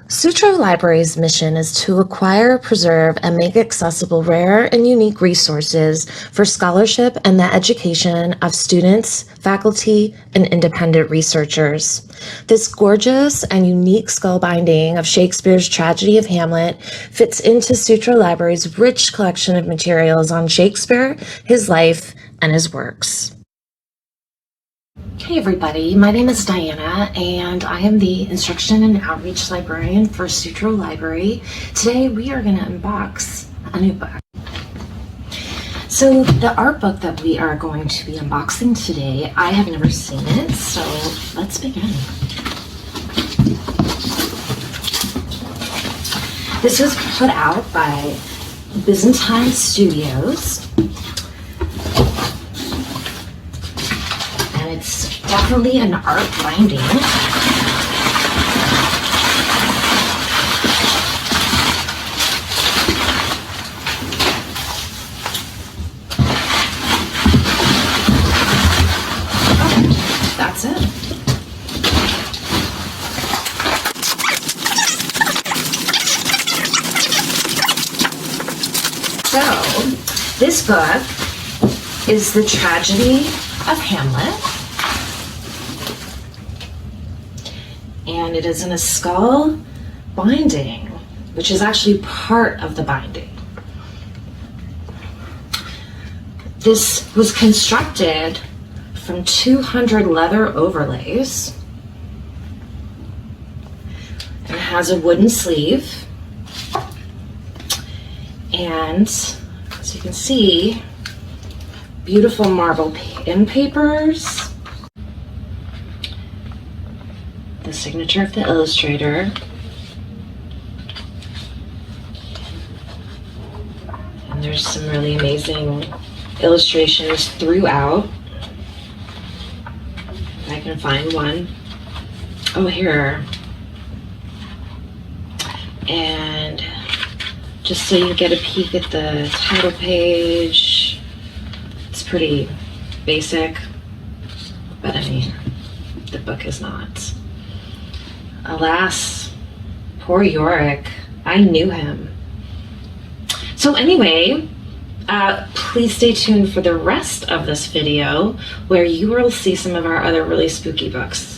Sutro Library's mission is to acquire, preserve, and make accessible rare and unique resources for scholarship and the education of students, faculty, and independent researchers. This gorgeous and unique skull binding of Shakespeare's Tragedy of Hamlet fits into Sutro Library's rich collection of materials on Shakespeare, his life, and his works. Hey everybody, my name is Diana and I am the Instruction and Outreach Librarian for Sutro Library. Today we are going to unbox a new book. So the art book that we are going to be unboxing today, I have never seen it, so let's begin. This was put out by Byzantine Studios. It's definitely an art binding. Okay, that's it. So, this book is The Tragedy of Hamlet. And it is in a skull binding, which is actually part of the binding. This was constructed from 200 leather overlays and has a wooden sleeve. And as you can see, beautiful marble end papers. The signature of the illustrator, and there's some really amazing illustrations throughout. If I can find one. Oh, here. And just so you get a peek at the title page, it's pretty basic, but I mean, the book is not. Alas, poor Yorick, I knew him. So anyway, please stay tuned for the rest of this video where you will see some of our other really spooky books.